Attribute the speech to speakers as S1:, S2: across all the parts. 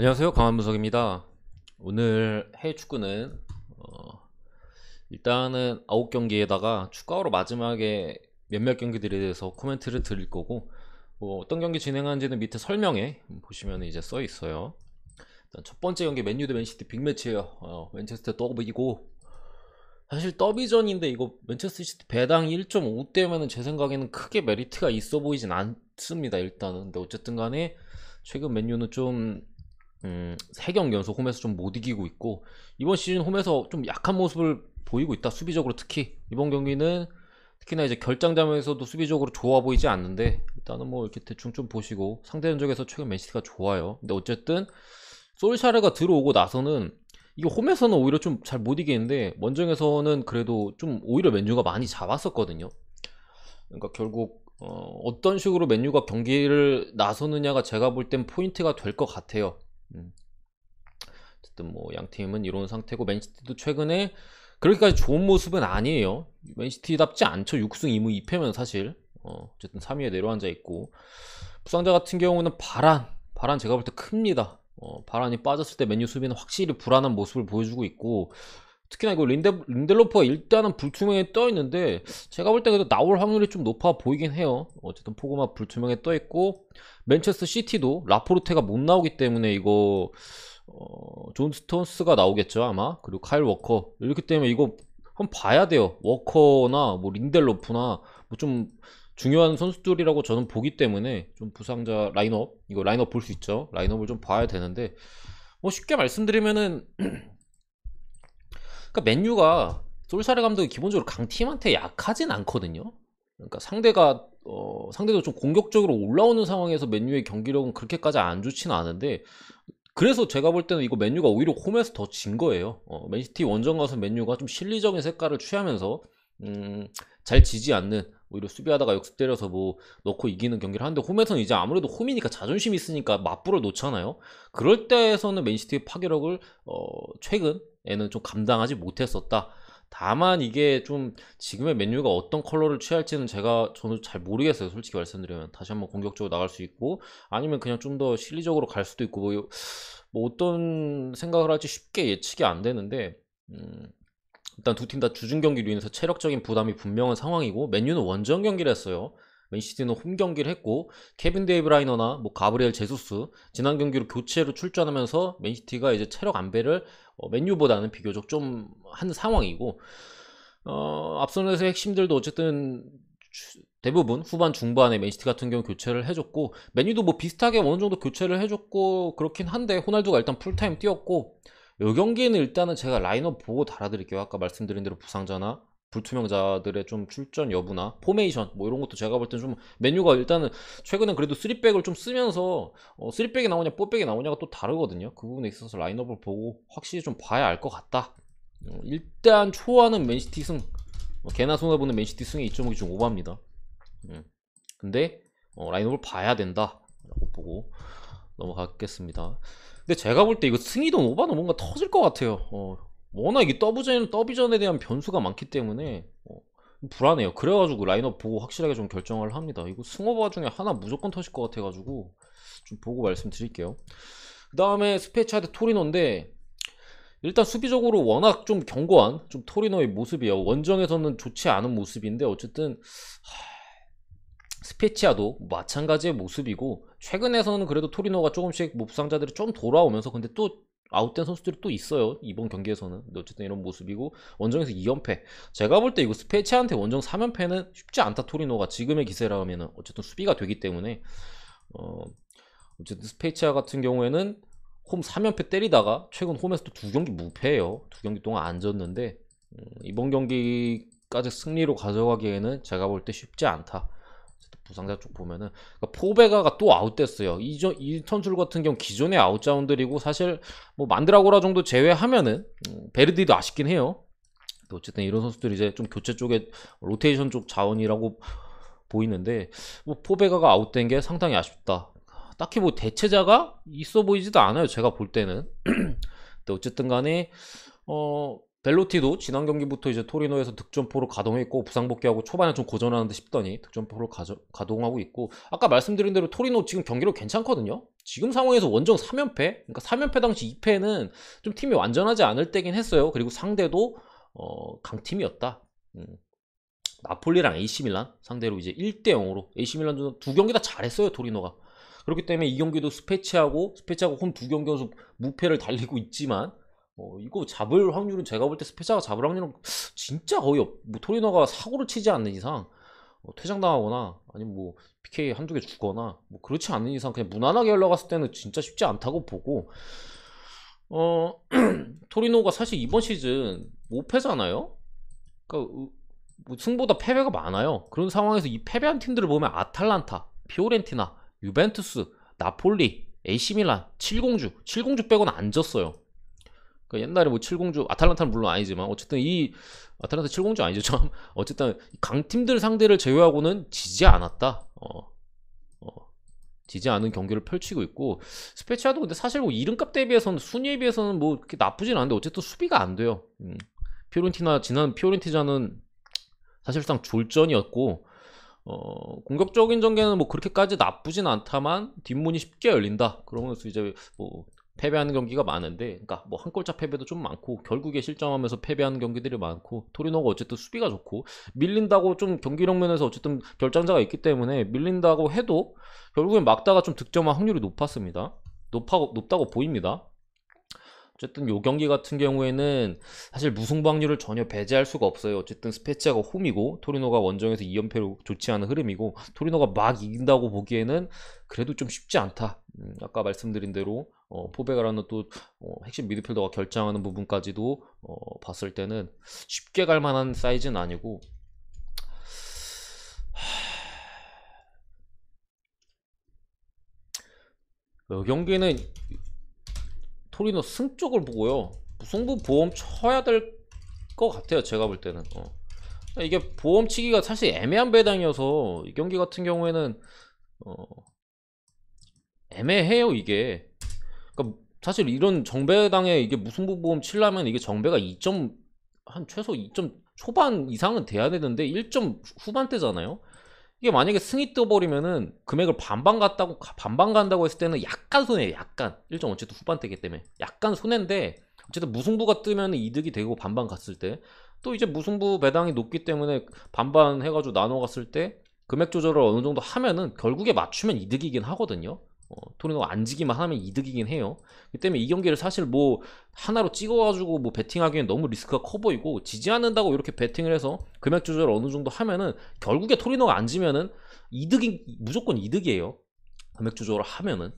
S1: 안녕하세요, 강한문석입니다. 오늘 해외 축구는 일단은 9경기에다가 추가로 마지막에 몇몇 경기들에 대해서 코멘트를 드릴 거고, 뭐 어떤 경기 진행하는지는 밑에 설명에 보시면 이제 써 있어요. 일단 첫 번째 경기 맨유 대 맨시티 빅매치예요. 맨체스터 더비고, 사실 더비전인데 이거 맨체스터 시티 배당 1.5대면은 제 생각에는 크게 메리트가 있어 보이진 않습니다. 일단은. 근데 어쨌든 간에 최근 맨유는 좀 3경기 연속 홈에서 좀 못 이기고 있고, 이번 시즌 홈에서 좀 약한 모습을 보이고 있다. 수비적으로 특히 이번 경기는 특히나 이제 결장장면에서도 수비적으로 좋아 보이지 않는데, 일단은 뭐 이렇게 대충 좀 보시고, 상대 전적에서 최근 맨시티가 좋아요. 근데 어쨌든 솔샤르가 들어오고 나서는 이게 홈에서는 오히려 좀 잘 못 이기는데, 원정에서는 그래도 좀 오히려 맨유가 많이 잡았었거든요. 그러니까 결국 떤 식으로 맨유가 경기를 나서느냐가 제가 볼 땐 포인트가 될 것 같아요. 음. 어쨌든 뭐 양 팀은 이런 상태고, 맨시티도 최근에 그렇게까지 좋은 모습은 아니에요. 맨시티답지 않죠. 6승 2무 2패면 사실 어쨌든 3위에 내려앉아 있고, 부상자 같은 경우는 바란 제가 볼 때 큽니다. 바란이 빠졌을 때 맨유 수비는 확실히 불안한 모습을 보여주고 있고, 특히나 이거 린델로프가 일단은 불투명에 떠 있는데, 제가 볼 때 그래도 나올 확률이 좀 높아 보이긴 해요. 어쨌든 포그마 불투명에 떠 있고, 맨체스터 시티도 라포르테가 못 나오기 때문에 이거 존 스톤스가 나오겠죠 아마. 그리고 카일 워커, 이렇기 때문에 이거 한번 봐야 돼요. 워커나 뭐 린델로프나 뭐 좀 중요한 선수들이라고 저는 보기 때문에, 좀 부상자 라인업, 이거 라인업 볼 수 있죠. 라인업을 좀 봐야 되는데, 뭐 쉽게 말씀드리면은 그러니까 맨유가 솔샤르 감독이 기본적으로 강팀한테 약하진 않거든요. 그러니까 상대도 좀 공격적으로 올라오는 상황에서 맨유의 경기력은 그렇게까지 안 좋지는 않은데, 그래서 제가 볼 때는 이거 맨유가 오히려 홈에서 더 진 거예요. 맨시티 원정 가서 맨유가 좀 실리적인 색깔을 취하면서 잘 지지 않는, 오히려 수비하다가 역습 때려서 뭐 넣고 이기는 경기를 하는데, 홈에서는 이제 아무래도 홈이니까 자존심이 있으니까 맞불어 놓잖아요. 그럴 때에서는 맨시티의 파괴력을 최근에는 좀 감당하지 못했었다. 다만 이게 좀 지금의 맨유가 어떤 컬러를 취할지는 저는 잘 모르겠어요. 솔직히 말씀드리면 다시 한번 공격적으로 나갈 수 있고, 아니면 그냥 좀 더 실리적으로 갈 수도 있고, 뭐 어떤 생각을 할지 쉽게 예측이 안 되는데, 일단 두 팀 다 주중 경기로 인해서 체력적인 부담이 분명한 상황이고, 맨유는 원정 경기를 했어요. 맨시티는 홈 경기를 했고, 케빈 데이브라이너나 뭐 가브리엘 제수스 지난 경기로 교체로 출전하면서 맨시티가 이제 체력 안배를 맨유보다는 비교적 좀 한 상황이고, 앞선에서 핵심들도 어쨌든 대부분 후반 중반에 맨시티 같은 경우 교체를 해줬고, 맨유도 뭐 비슷하게 어느 정도 교체를 해줬고 그렇긴 한데, 호날두가 일단 풀타임 뛰었고, 요 경기는 일단은 제가 라인업 보고 달아드릴게요. 아까 말씀드린 대로 부상자나 불투명자들의 좀 출전 여부나 포메이션 뭐 이런 것도 제가 볼 땐 좀 맨유가 일단은 최근엔 그래도 3백을 좀 쓰면서 3백이 나오냐 4백이 나오냐가 또 다르거든요. 그 부분에 있어서 라인업을 보고 확실히 좀 봐야 알 것 같다. 일단 초안은 맨시티 승, 개나 손해보는 맨시티 승의 2.5기 좀 오버입니다. 근데 라인업을 봐야 된다 라고 보고 넘어가겠습니다. 근데 제가 볼 때 이거 승이든 오바는 뭔가 터질 것 같아요. 워낙 이게 더비전에 대한 변수가 많기 때문에 불안해요. 그래가지고 라인업 보고 확실하게 좀 결정을 합니다. 이거 승오바 중에 하나 무조건 터질 것 같아가지고 좀 보고 말씀드릴게요. 그 다음에 스페치아 대 토리노인데, 일단 수비적으로 워낙 좀 견고한 좀 토리노의 모습이에요. 원정에서는 좋지 않은 모습인데, 어쨌든 스페치아도 마찬가지의 모습이고, 최근에서는 그래도 토리노가 조금씩 뭐 부상자들이 좀 돌아오면서, 근데 또 아웃된 선수들이 또 있어요 이번 경기에서는. 근데 어쨌든 이런 모습이고, 원정에서 2연패, 제가 볼 때 이거 스페치아한테 원정 3연패는 쉽지 않다. 토리노가 지금의 기세라면 어쨌든 수비가 되기 때문에. 어, 어쨌든 스페치아 같은 경우에는 홈 3연패 때리다가 최근 홈에서 또 2경기 무패예요. 2경기 동안 안 졌는데, 이번 경기까지 승리로 가져가기에는 제가 볼 때 쉽지 않다. 부상자 쪽 보면은, 그러니까 포베가가 또 아웃됐어요. 이 선수 같은 경우 기존의 아웃자운들이고, 사실 뭐 만드라고라 정도 제외하면은 베르디도 아쉽긴 해요. 어쨌든 이런 선수들이 이제 좀 교체 쪽에 로테이션 쪽 자원이라고 보이는데, 뭐 포베가가 아웃된 게 상당히 아쉽다. 딱히 뭐 대체자가 있어 보이지도 않아요 제가 볼 때는. 근데 어쨌든 간에 벨로티도 지난 경기부터 이제 토리노에서 득점포로 가동했고 부상 복귀하고 초반에 좀 고전하는 듯 싶더니 득점포로 가동하고 있고, 아까 말씀드린 대로 토리노 지금 경기력 괜찮거든요. 지금 상황에서 원정 3연패, 그러니까 3연패 당시 2패는 좀 팀이 완전하지 않을 때긴 했어요. 그리고 상대도 강팀이었다. 나폴리랑 AC밀란 상대로 이제 1대0으로 AC밀란도 두 경기 다 잘했어요, 토리노가. 그렇기 때문에 이 경기도 스페치하고 홈 두 경기 연속 무패를 달리고 있지만, 이거 잡을 확률은, 제가 볼 때 스페차가 잡을 확률은 진짜 거의 뭐 토리노가 사고를 치지 않는 이상 퇴장당하거나 아니면 뭐 PK 한두 개 주거나 뭐 그렇지 않는 이상 그냥 무난하게 올라갔을 때는 진짜 쉽지 않다고 보고, 토리노가 사실 이번 시즌 5패잖아요. 그러니까 뭐 승보다 패배가 많아요. 그런 상황에서 이 패배한 팀들을 보면 아탈란타, 피오렌티나, 유벤투스, 나폴리, AC밀란, 칠공주 빼고는 안 졌어요. 그러니까 옛날에 뭐 칠공주, 아탈란타는 물론 아니지만 어쨌든 이 아탈란타 칠공주 아니죠. 참 어쨌든 강팀들 상대를 제외하고는 지지 않았다. 지지 않은 경기를 펼치고 있고, 스페치아도 근데 사실 뭐 이름값 대비해서는, 순위에 비해서는 뭐 그렇게 나쁘진 않은데 어쨌든 수비가 안 돼요. 지난 피오렌티나는 사실상 졸전이었고, 공격적인 전개는 뭐 그렇게까지 나쁘진 않다만 뒷문이 쉽게 열린다. 그러면서 이제 뭐 패배하는 경기가 많은데, 그러니까 뭐 한 골차 패배도 좀 많고 결국에 실점하면서 패배하는 경기들이 많고, 토리노가 어쨌든 수비가 좋고 밀린다고 좀 경기력 면에서 어쨌든 결장자가 있기 때문에 밀린다고 해도 결국엔 막다가 좀 득점할 확률이 높다고 보입니다. 어쨌든 요 경기 같은 경우에는 사실 무승부 확률을 전혀 배제할 수가 없어요. 어쨌든 스페치아가 홈이고 토리노가 원정에서 2연패로 좋지 않은 흐름이고, 토리노가 막 이긴다고 보기에는 그래도 좀 쉽지 않다. 아까 말씀드린 대로 포베가라는 또 핵심 미드필더가 결정하는 부분까지도 봤을 때는 쉽게 갈 만한 사이즈는 아니고, 이 경기는 토리노 승 쪽을 보고요, 무승부 보험 쳐야 될 것 같아요, 제가 볼 때는. 이게 보험 치기가 사실 애매한 배당이어서 이 경기 같은 경우에는 애매해요, 이게. 그러니까 사실 이런 정배당에 이게 무승부 보험 치려면 이게 정배가 2점, 한 최소 2점 초반 이상은 돼야 되는데 1점 후반대잖아요. 이게 만약에 승이 떠버리면은 금액을 반반 간다고 했을 때는 약간 손해예요. 약간 1점 어쨌든 후반대기 때문에 약간 손해인데, 어쨌든 무승부가 뜨면 이득이 되고, 반반 갔을 때 또 이제 무승부 배당이 높기 때문에 반반 해가지고 나눠 갔을 때 금액 조절을 어느 정도 하면은 결국에 맞추면 이득이긴 하거든요. 토리노가 안 지기만 하면 이득이긴 해요. 그 때문에 이 경기를 사실 뭐 하나로 찍어가지고 뭐 베팅하기엔 너무 리스크가 커 보이고, 지지 않는다고 이렇게 베팅을 해서 금액 조절을 어느 정도 하면은 결국에 토리노가 안 지면은 무조건 이득이에요. 금액 조절을 하면은.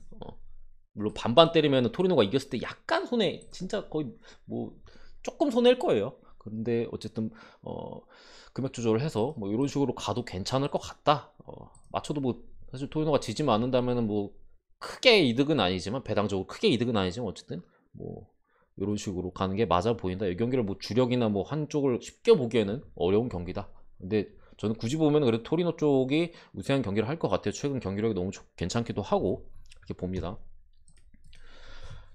S1: 물론 반반 때리면은 토리노가 이겼을 때 약간 손해, 진짜 거의 뭐 조금 손해일 거예요. 그런데 어쨌든 금액 조절을 해서 뭐 이런 식으로 가도 괜찮을 것 같다. 맞춰도 뭐 사실 토리노가 지지만 않는다면은 뭐 크게 이득은 아니지만, 배당적으로 크게 이득은 아니지만 어쨌든 뭐 이런 식으로 가는 게 맞아 보인다. 이 경기를 뭐 주력이나 뭐 한쪽을 쉽게 보기에는 어려운 경기다. 근데 저는 굳이 보면 그래도 토리노 쪽이 우세한 경기를 할 것 같아요. 최근 경기력이 너무 괜찮기도 하고 이렇게 봅니다.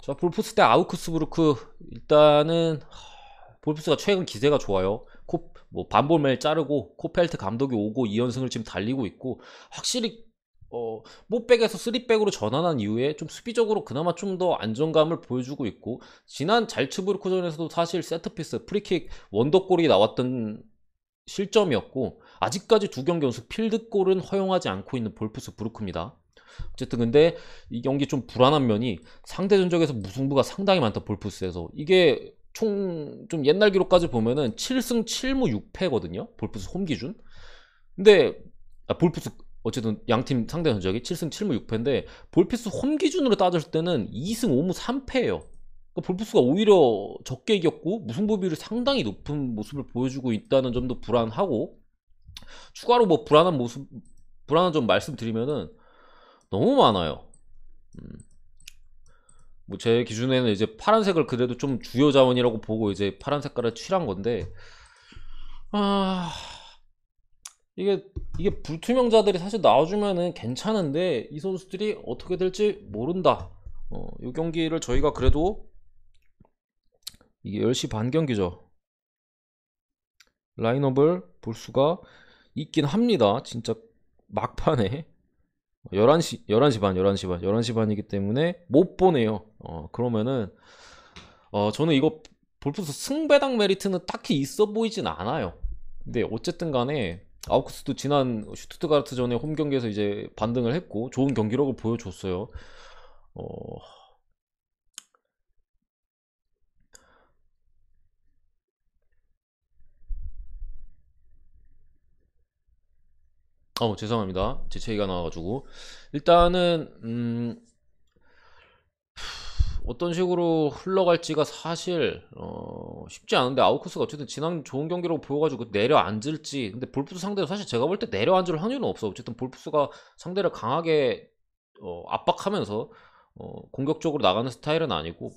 S1: 자, 볼프스 대 아우크스부르크. 일단은 볼프스가 최근 기세가 좋아요. 뭐 반볼멜 자르고 코펠트 감독이 오고 2연승을 지금 달리고 있고, 확실히 못백에서 3백으로 전환한 이후에 좀 수비적으로 그나마 좀 더 안정감을 보여주고 있고, 지난 잘츠부르크전에서도 사실 세트피스 프리킥 원더골이 나왔던 실점이었고, 아직까지 두 경기 연속 필드골은 허용하지 않고 있는 볼프스 부르크입니다. 어쨌든 근데 이 경기 좀 불안한 면이, 상대 전적에서 무승부가 상당히 많다, 볼프스에서. 이게 총 좀 옛날 기록까지 보면은 7승 7무 6패거든요 볼프스 홈 기준. 근데 볼프스 어쨌든 양팀 상대 전적이 7승 7무 6패인데 볼프스 홈 기준으로 따졌을 때는 2승 5무 3패예요. 그러니까 볼프스가 오히려 적게 이겼고 무승부 비율이 상당히 높은 모습을 보여주고 있다는 점도 불안하고, 추가로 뭐 불안한 점 말씀드리면은 너무 많아요. 뭐 제 기준에는 이제 파란색을 그래도 좀 주요 자원이라고 보고 이제 파란 색깔을 칠한 건데, 아 이게 불투명자들이 사실 나와주면은 괜찮은데 이 선수들이 어떻게 될지 모른다. 이 경기를 저희가 그래도, 이게 10시 반 경기죠. 라인업을 볼 수가 있긴 합니다. 진짜 막판에 11시 반이기 때문에 못 보네요. 그러면은 저는 이거 볼프스 승배당 메리트는 딱히 있어 보이진 않아요. 근데 어쨌든 간에 아우크스도 지난 슈투트가르트전에 홈 경기에서 이제 반등을 했고 좋은 경기력을 보여줬어요. 어, 죄송합니다. 제 체이가 나와가지고 일단은 어떤 식으로 흘러갈지가 사실 쉽지 않은데 아우크스가 어쨌든 지난 좋은 경기로 보여가지고 내려앉을지. 근데 볼프스 상대로 사실 제가 볼 때 내려앉을 확률은 없어. 어쨌든 볼프스가 상대를 강하게 압박하면서 공격적으로 나가는 스타일은 아니고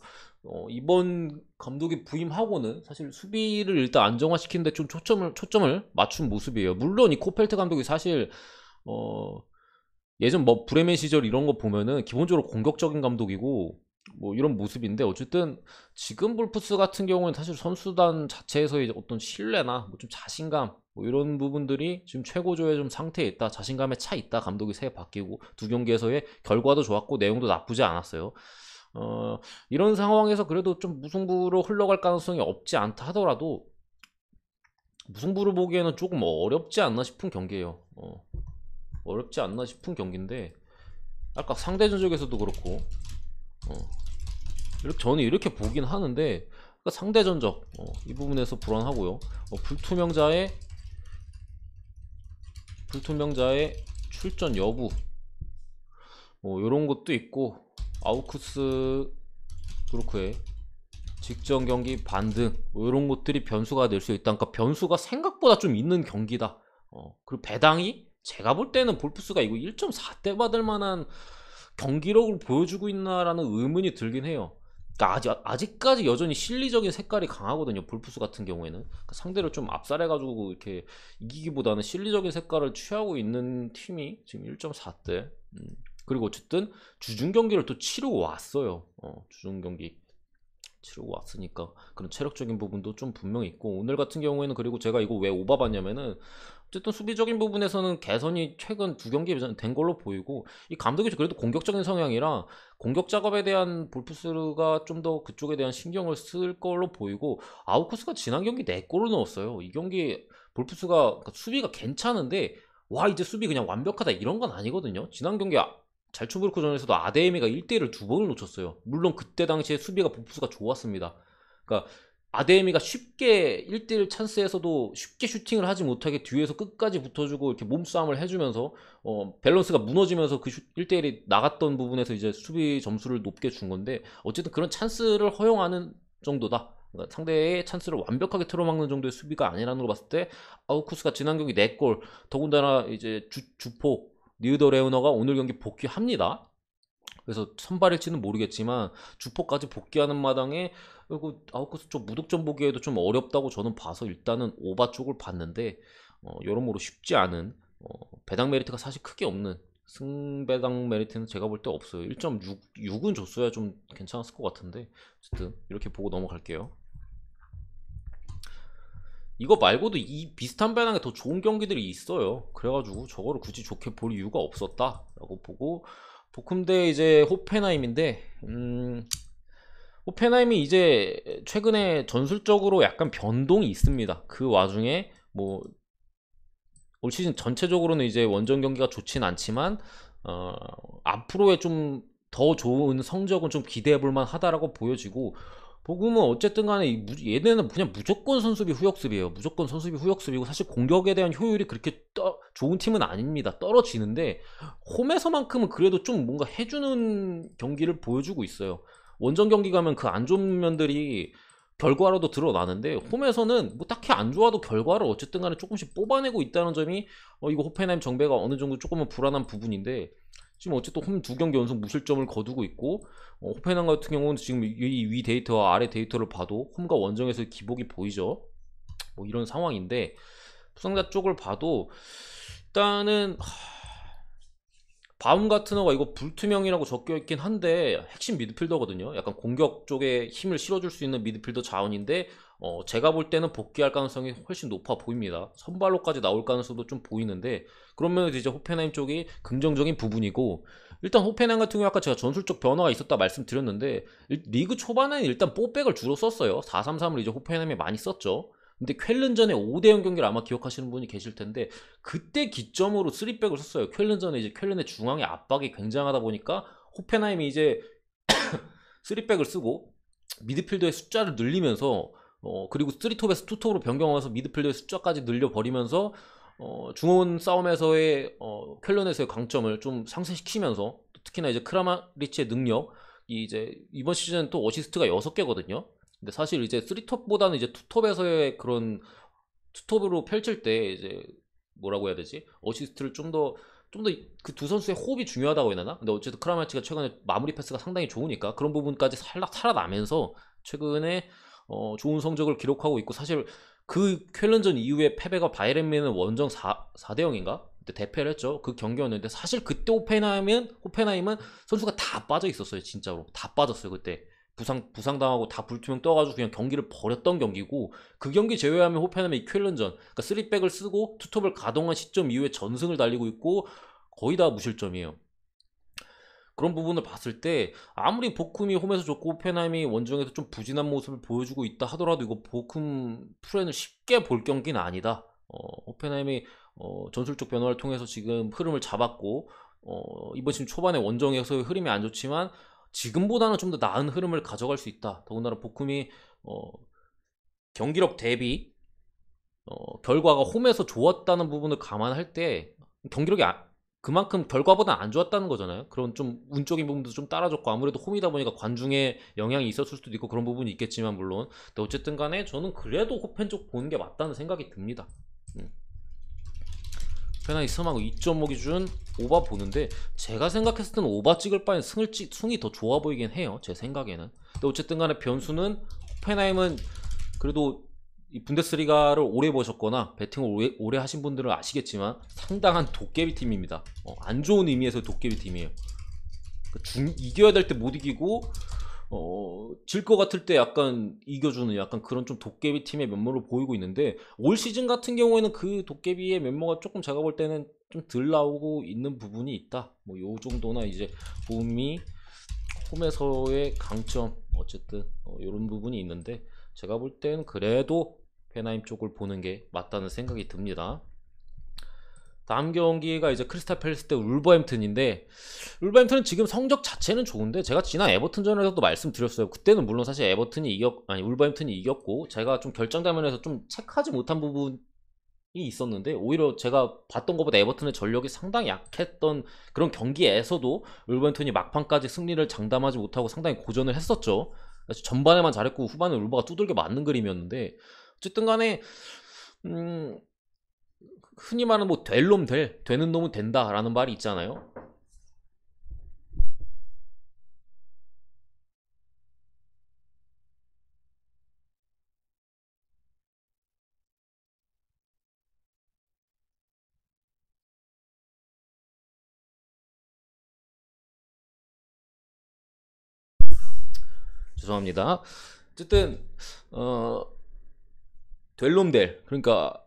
S1: 이번 감독이 부임하고는 사실 수비를 일단 안정화시키는데 좀 초점을 맞춘 모습이에요. 물론 이 코펠트 감독이 사실 어, 예전 뭐 브레멘 시절 이런 거 보면은 기본적으로 공격적인 감독이고 뭐 이런 모습인데 어쨌든 지금 볼프스 같은 경우는 사실 선수단 자체에서의 어떤 신뢰나 뭐 좀 자신감 뭐 이런 부분들이 지금 최고조의 좀 상태에 있다. 자신감에 차 있다. 감독이 새 바뀌고 두 경기에서의 결과도 좋았고 내용도 나쁘지 않았어요. 어, 이런 상황에서 그래도 좀 무승부로 흘러갈 가능성이 없지 않다 하더라도 무승부를 보기에는 조금 어렵지 않나 싶은 경기예요. 어렵지 않나 싶은 경기인데 아까 상대 전적에서도 그렇고 어, 이렇게 저는 이렇게 보긴 하는데 그러니까 상대 전적 이 부분에서 불안하고요. 불투명자의 출전 여부 뭐 이런 것도 있고 아우크스 브루크의 직전 경기 반등 뭐 이런 것들이 변수가 될 수 있다. 그러니까 변수가 생각보다 좀 있는 경기다. 그리고 배당이 제가 볼 때는 볼프스가 이거 1.4대 받을 만한 경기력을 보여주고 있나라는 의문이 들긴 해요. 그러니까 아직까지 여전히 실리적인 색깔이 강하거든요. 볼프스 같은 경우에는 그러니까 상대를 좀 압살해가지고 이렇게 이기기보다는 실리적인 색깔을 취하고 있는 팀이 지금 1.4대. 그리고 어쨌든 주중 경기를 또 치르고 왔어요. 주중 경기 치르고 왔으니까 그런 체력적인 부분도 좀 분명히 있고 오늘 같은 경우에는 그리고 제가 이거 왜 오바봤냐면은 어쨌든 수비적인 부분에서는 개선이 최근 두 경기 된 걸로 보이고 이 감독이 그래도 공격적인 성향이라 공격 작업에 대한 볼프스가 좀 더 그쪽에 대한 신경을 쓸 걸로 보이고 아우쿠스가 지난 경기 4골을 넣었어요. 이 경기 볼프스가 그러니까 수비가 괜찮은데 와 이제 수비 그냥 완벽하다 이런 건 아니거든요. 지난 경기 잘츠부르크전에서도 아데에미가 1대1을 두 번을 놓쳤어요. 물론 그때 당시에 수비가 볼프스가 좋았습니다. 그러니까 아데에미가 쉽게 1대1 찬스에서도 쉽게 슈팅을 하지 못하게 뒤에서 끝까지 붙어주고 이렇게 몸싸움을 해주면서 밸런스가 무너지면서 그 1대1이 나갔던 부분에서 이제 수비 점수를 높게 준 건데 어쨌든 그런 찬스를 허용하는 정도다. 그러니까 상대의 찬스를 완벽하게 틀어막는 정도의 수비가 아니라는 걸 봤을 때 아우쿠스가 지난 경기 4골 더군다나 이제 주포 니우더 레오너가 오늘 경기 복귀합니다. 그래서 선발일지는 모르겠지만 주포까지 복귀하는 마당에 그리고 아웃코스 쪽 무득점 보기에도 좀 어렵다고 저는 봐서 일단은 오바 쪽을 봤는데 여러모로 쉽지 않은 배당 메리트가 사실 크게 없는 승배당 메리트는 제가 볼 때 없어요. 1.6은 줬어야 좀 괜찮았을 것 같은데 어쨌든 이렇게 보고 넘어갈게요. 이거 말고도 이 비슷한 배당에 더 좋은 경기들이 있어요. 그래가지고 저거를 굳이 좋게 볼 이유가 없었다라고 보고 보쿰대 이제 호펜하임인데 호펜하임이 이제 최근에 전술적으로 약간 변동이 있습니다. 그 와중에 뭐 올 시즌 전체적으로는 이제 원정 경기가 좋진 않지만 앞으로의 좀 더 좋은 성적은 좀 기대해 볼 만하다라고 보여지고 보금은 어쨌든 간에 얘네는 그냥 무조건 선수비 후역수비예요. 무조건 선수비 후역수비고 사실 공격에 대한 효율이 그렇게 좋은 팀은 아닙니다. 떨어지는데 홈에서만큼은 그래도 좀 뭔가 해주는 경기를 보여주고 있어요. 원정 경기 가면 그 안 좋은 면들이 결과로도 드러나는데 홈에서는 뭐 딱히 안 좋아도 결과를 어쨌든 간에 조금씩 뽑아내고 있다는 점이 이거 호펜하임 정배가 어느 정도 조금은 불안한 부분인데 지금 어쨌든 홈 두 경기 연속 무실점을 거두고 있고 호펜하임 같은 경우는 지금 이 위 데이터와 아래 데이터를 봐도 홈과 원정에서 기복이 보이죠. 뭐 이런 상황인데 부상자 쪽을 봐도 일단은 바움가트너가 이거 불투명이라고 적혀 있긴 한데 핵심 미드필더거든요. 약간 공격 쪽에 힘을 실어줄 수 있는 미드필더 자원인데 제가 볼 때는 복귀할 가능성이 훨씬 높아 보입니다. 선발로까지 나올 가능성도 좀 보이는데 그러면 이제 호펜하임 쪽이 긍정적인 부분이고, 일단 호펜하임 같은 경우 아까 제가 전술적 변화가 있었다 말씀드렸는데 리그 초반에는 일단 뽀백을 주로 썼어요. 4-3-3을 이제 호펜하임에 많이 썼죠. 근데 쾰른전에 5대0 경기를 아마 기억하시는 분이 계실 텐데 그때 기점으로 3백을 썼어요. 쾰른전에 이제 쾰른의 중앙의 압박이 굉장하다 보니까 호펜하임이 이제 3백을 쓰고 미드필더의 숫자를 늘리면서 그리고 3톱에서 2톱으로 변경하면서 미드필더의 숫자까지 늘려버리면서 중원 싸움에서의 쾰른에서의 강점을 좀 상쇄시키면서, 특히나 이제 크라마리치의 능력, 이제 이번 시즌은 또 어시스트가 6개거든요. 근데 사실 이제 3톱보다는 이제 2톱에서의 그런 투톱으로 펼칠 때 이제 뭐라고 해야 되지? 어시스트를 좀 더 그 두 선수의 호흡이 중요하다고 해야 되나? 근데 어쨌든 크라마치가 최근에 마무리 패스가 상당히 좋으니까 그런 부분까지 살아나면서 최근에 좋은 성적을 기록하고 있고, 사실 그 쾰른전 이후에 패배가 바이에른미는 원정 4대 0인가? 그때 대패를 했죠. 그 경기였는데 사실 그때 호펜하임은 선수가 다 빠져 있었어요. 진짜로 다 빠졌어요. 그때 부상당하고 다 불투명 떠가지고 그냥 경기를 버렸던 경기고, 그 경기 제외하면 호펜하임이 쾰른전, 그러니까 3백을 쓰고 투톱을 가동한 시점 이후에 전승을 달리고 있고 거의 다 무실점이에요. 그런 부분을 봤을 때 아무리 보쿰이 홈에서 좋고 호펜하임이 원정에서 좀 부진한 모습을 보여주고 있다 하더라도 이거 보쿰 프렌을 쉽게 볼 경기는 아니다. 호펜하임이 전술적 변화를 통해서 지금 흐름을 잡았고, 이번 시즌 초반에 원정에서의 흐름이 안 좋지만 지금보다는 좀 더 나은 흐름을 가져갈 수 있다. 더군다나 보쿰이 경기력 대비 결과가 홈에서 좋았다는 부분을 감안할 때 경기력이 그만큼 결과보다 안 좋았다는 거잖아요. 그런 좀 운적인 부분도 좀 따라줬고, 아무래도 홈이다 보니까 관중의 영향이 있었을 수도 있고 그런 부분이 있겠지만 물론, 근데 어쨌든 간에 저는 그래도 호펜 쪽 보는 게 맞다는 생각이 듭니다. 페나이 스마고 2.5 기준 오바 보는데 제가 생각했을 때는 오바 찍을 바엔 승이 더 좋아 보이긴 해요. 제 생각에는. 근데 어쨌든 간에 변수는 호펜하임은 그래도 이 분데스리가를 오래 보셨거나 배팅을 오래 하신 분들은 아시겠지만 상당한 도깨비 팀입니다. 안 좋은 의미에서 도깨비 팀이에요. 이겨야 될 때 못 이기고 질 것 같을 때 약간 이겨주는 약간 그런 좀 도깨비 팀의 면모를 보이고 있는데, 올 시즌 같은 경우에는 그 도깨비의 면모가 조금 제가 볼 때는 좀 덜 나오고 있는 부분이 있다. 뭐 요 정도나 이제 홈이 홈에서의 강점, 어쨌든 이런 부분이 있는데 제가 볼 때는 그래도 페나임 쪽을 보는 게 맞다는 생각이 듭니다. 다음 경기가 이제 크리스탈 팰리스 대 울버햄튼인데, 울버햄튼은 지금 성적 자체는 좋은데 제가 지난 에버튼전에서도 말씀드렸어요. 그때는 물론 사실 울버햄튼이 이겼고 제가 좀 결정 장면에서 좀 체크하지 못한 부분이 있었는데, 오히려 제가 봤던 것보다 에버튼의 전력이 상당히 약했던 그런 경기에서도 울버햄튼이 막판까지 승리를 장담하지 못하고 상당히 고전을 했었죠. 그래서 전반에만 잘했고 후반에 울버가 두들겨 맞는 그림이었는데, 어쨌든 간에 흔히 말하는 뭐 될 놈 되는 놈은 된다 라는 말이 있잖아요. 죄송합니다. 어쨌든 될 놈 그러니까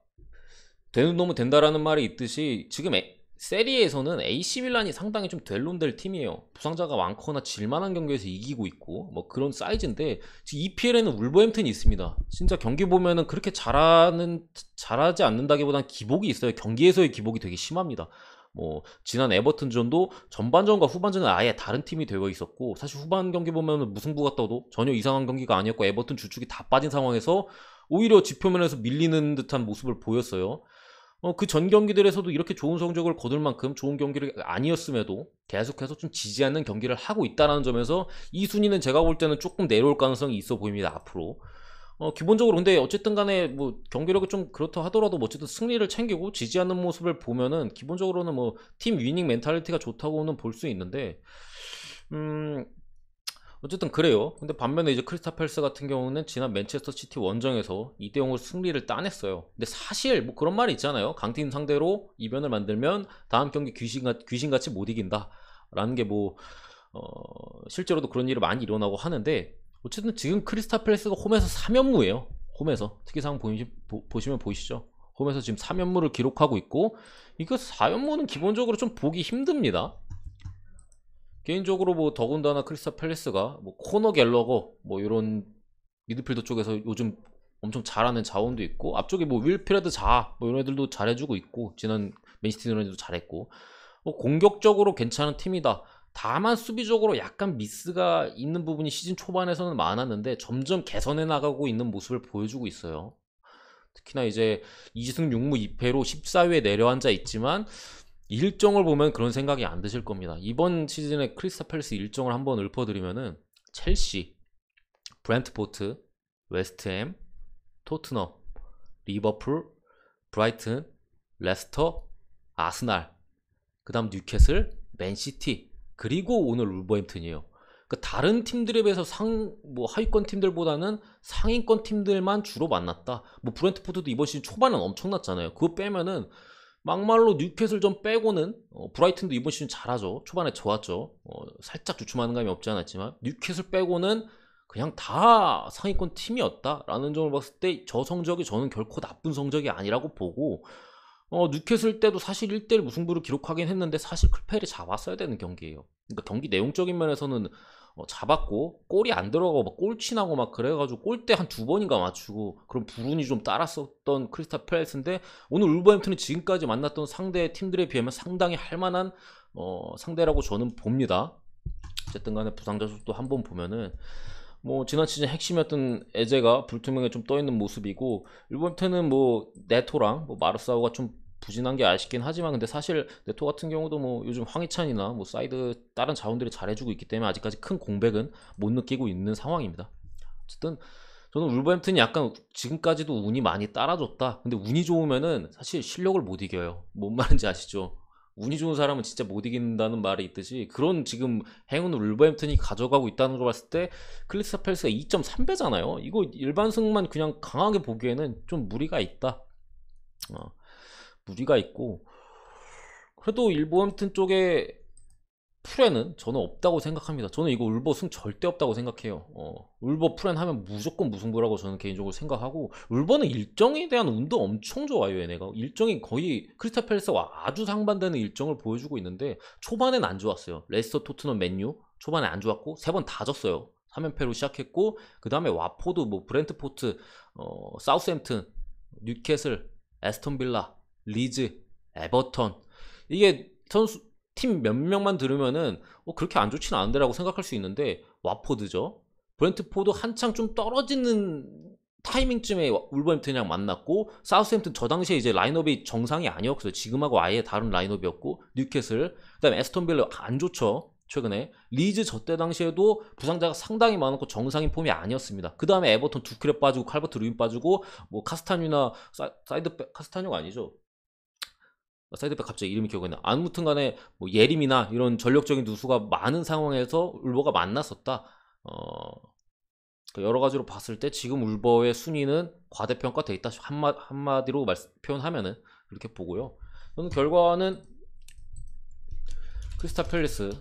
S1: 되는 놈은 된다라는 말이 있듯이 지금 세리에서는 AC 밀란이 상당히 좀 될 놈 될 팀이에요. 부상자가 많거나 질만한 경기에서 이기고 있고 뭐 그런 사이즈인데, 지금 EPL에는 울버햄튼이 있습니다. 진짜 경기 보면은 그렇게 잘하지 않는다기보단 기복이 있어요. 경기에서의 기복이 되게 심합니다. 뭐 지난 에버튼전도 전반전과 후반전은 아예 다른 팀이 되어 있었고, 사실 후반 경기 보면은 무승부가 떠도 전혀 이상한 경기가 아니었고 에버튼 주축이 다 빠진 상황에서 오히려 지표면에서 밀리는 듯한 모습을 보였어요. 그 전 경기들에서도 이렇게 좋은 성적을 거둘 만큼 좋은 경기를 아니었음에도 계속해서 좀 지지 않는 경기를 하고 있다는 점에서 이 순위는 제가 볼 때는 조금 내려올 가능성이 있어 보입니다. 앞으로 기본적으로. 근데 어쨌든 간에 뭐 경기력이 좀 그렇다 하더라도 뭐 어쨌든 승리를 챙기고 지지 않는 모습을 보면은 기본적으로는 뭐 팀 위닝 멘탈리티가 좋다고는 볼 수 있는데, 어쨌든 그래요. 근데 반면에 이제 크리스탈 팰리스 같은 경우는 지난 맨체스터 시티 원정에서 2대0으로 승리를 따냈어요. 근데 사실 뭐 그런 말이 있잖아요. 강팀 상대로 이변을 만들면 다음 경기 귀신같이 못 이긴다 라는 게 뭐 실제로도 그런 일이 많이 일어나고 하는데, 어쨌든 지금 크리스탈 팰리스가 홈에서 3연무예요. 홈에서 특이사항 보시면 보이시죠? 홈에서 지금 3연무를 기록하고 있고, 이거 4연무는 기본적으로 좀 보기 힘듭니다. 개인적으로 뭐 더군다나 크리스탈 팰리스가 뭐 코너 갤러거 뭐 이런 미드필더 쪽에서 요즘 엄청 잘하는 자원도 있고, 앞쪽에 뭐 윌프레드 자뭐 이런 애들도 잘해주고 있고, 지난 맨시티 유나이티드도 잘했고, 공격적으로 괜찮은 팀이다. 다만 수비적으로 약간 미스가 있는 부분이 시즌 초반에서는 많았는데 점점 개선해 나가고 있는 모습을 보여주고 있어요. 특히나 이제 2승 6무 2패로 14위에 내려앉아 있지만 일정을 보면 그런 생각이 안 드실 겁니다. 이번 시즌에 크리스탈 팰리스 일정을 한번 읊어드리면은 첼시, 브렌트포트, 웨스트햄, 토트넘, 리버풀, 브라이튼, 레스터, 아스날, 그 다음 뉴캐슬, 맨시티, 그리고 오늘 울버햄튼이에요. 그러니까 다른 팀들에 비해서 뭐 하위권 팀들보다는 상위권 팀들만 주로 만났다. 뭐 브렌트포트도 이번 시즌 초반은 엄청났잖아요. 그거 빼면은 막말로 뉴캐슬 좀 빼고는 브라이튼도 이번 시즌 잘하죠. 초반에 좋았죠. 살짝 주춤하는 감이 없지 않았지만 뉴캐슬 빼고는 그냥 다 상위권 팀이었다라는 점을 봤을 때 저 성적이 저는 결코 나쁜 성적이 아니라고 보고, 뉴캐슬 때도 사실 1대1 무승부를 기록하긴 했는데 사실 클펠이 잡았어야 되는 경기예요. 그러니까 경기 내용적인 면에서는 잡았고 골이 안 들어가고 막 골치나고 막 그래가지고 골대 한 2번인가 맞추고 그런 불운이 좀 따랐었던 크리스탈 팰리스인데, 오늘 울버햄튼이 지금까지 만났던 상대 팀들에 비하면 상당히 할만한 상대라고 저는 봅니다. 어쨌든 간에 부상자 수도 한번 보면은 뭐 지난 시즌 핵심이었던 에제가 불투명에 좀 떠있는 모습이고, 울버햄튼은 뭐 네토랑 뭐 마르사우가 좀 부진한 게 아쉽긴 하지만, 근데 사실 네토 같은 경우도 뭐 요즘 황희찬이나 뭐 사이드 다른 자원들이 잘해주고 있기 때문에 아직까지 큰 공백은 못 느끼고 있는 상황입니다. 어쨌든 저는 울버햄튼이 약간 지금까지도 운이 많이 따라줬다. 근데 운이 좋으면은 사실 실력을 못 이겨요. 뭔 말인지 아시죠? 운이 좋은 사람은 진짜 못 이긴다는 말이 있듯이 그런 지금 행운을 울버햄튼이 가져가고 있다는 걸 봤을 때 크리스탈 팰리스가 2.3배잖아요. 이거 일반승만 그냥 강하게 보기에는 좀 무리가 있다. 무리가 있고, 그래도 울버햄튼 쪽에 프렌은 저는 없다고 생각합니다. 저는 이거 울버 승 절대 없다고 생각해요. 울버 프렌 하면 무조건 무승부라고 저는 개인적으로 생각하고, 울버는 일정에 대한 운도 엄청 좋아요. 얘네가 일정이 거의 크리스탈 팰리스와 아주 상반되는 일정을 보여주고 있는데, 초반엔 안 좋았어요. 레스터, 토트넘, 맨유 초반에 안 좋았고 3번 다 졌어요. 3연패로 시작했고, 그 다음에 와포드, 뭐 브렌트포트, 사우스햄튼, 뉴캐슬, 에스턴 빌라, 리즈, 에버턴, 이게 선수 팀 몇 명만 들으면은 그렇게 안 좋지는 않은데라고 생각할 수 있는데, 와포드죠. 브렌트포드 한창 좀 떨어지는 타이밍쯤에 울버햄튼이랑 만났고, 사우스햄튼 저 당시에 이제 라인업이 정상이 아니었어요. 지금하고 아예 다른 라인업이었고, 뉴캐슬, 그다음에 에스턴 빌라 안 좋죠. 최근에 리즈 저 때 당시에도 부상자가 상당히 많았고 정상인 폼이 아니었습니다. 그 다음에 에버턴 두크랩 빠지고 칼버트 루인 빠지고 뭐 카스타뉴나 사이드백, 카스타뉴가 아니죠, 사이드백 갑자기 이름이 기억이 안 나. 아무튼 간에 뭐 예림이나 이런 전력적인 누수가 많은 상황에서 울버가 만났었다. 여러 가지로 봤을 때 지금 울버의 순위는 과대평가돼 있다. 한마디로 표현하면은 그렇게 보고요. 저는 결과는 크리스탈 팰리스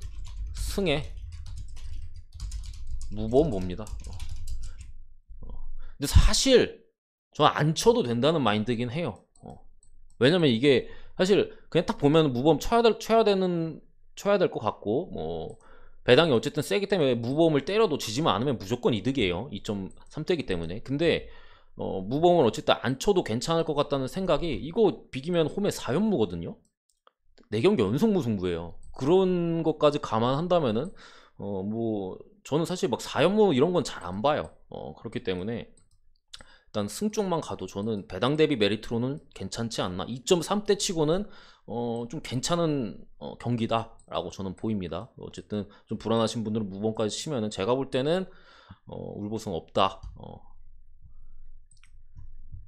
S1: 승에 무보험 봅니다. 근데 사실 저는 안 쳐도 된다는 마인드긴 해요. 왜냐면 이게 사실 그냥 딱 보면 무보험 쳐야 될 것 같고, 뭐 배당이 어쨌든 세기 때문에 무보험을 때려도 지지만 않으면 무조건 이득이에요. 2.3대기 때문에. 근데 무보험을 어쨌든 안 쳐도 괜찮을 것 같다는 생각이, 이거 비기면 홈에 4연무거든요 4경기 연속 무승부예요. 그런 것까지 감안한다면은 뭐 저는 사실 막 4연무 이런 건 잘 안 봐요. 그렇기 때문에 일단 승 쪽만 가도 저는 배당 대비 메리트로는 괜찮지 않나. 2.3대 치고는 좀 괜찮은 경기다라고 저는 보입니다. 어쨌든 좀 불안하신 분들은 무범까지 치면은 제가 볼 때는 울보승 없다.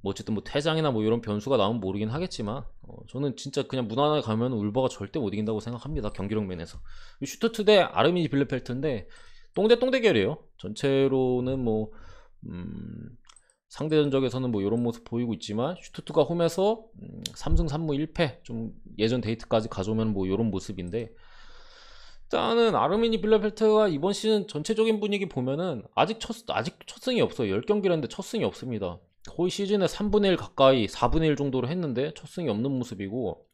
S1: 뭐 어쨌든 뭐 퇴장이나 뭐 이런 변수가 나오면 모르긴 하겠지만, 저는 진짜 그냥 무난하게 가면 울버가 절대 못 이긴다고 생각합니다. 경기력 면에서. 슈투트 대 아르미니 빌레펠트인데 똥대결이에요. 전체로는 뭐 상대 전적에서는 뭐 이런 모습 보이고 있지만 슈투트가 홈에서 3승 3무 1패 좀 예전 데이트까지 가져오면 뭐 이런 모습인데, 일단은 아르미니 빌레펠트가 이번 시즌 전체적인 분위기 보면은 아직 첫 승이 없어요. 10경기를 했는데 첫 승이 없습니다. 거의 시즌의 3분의 1 가까이 4분의 1 정도로 했는데 첫 승이 없는 모습이고,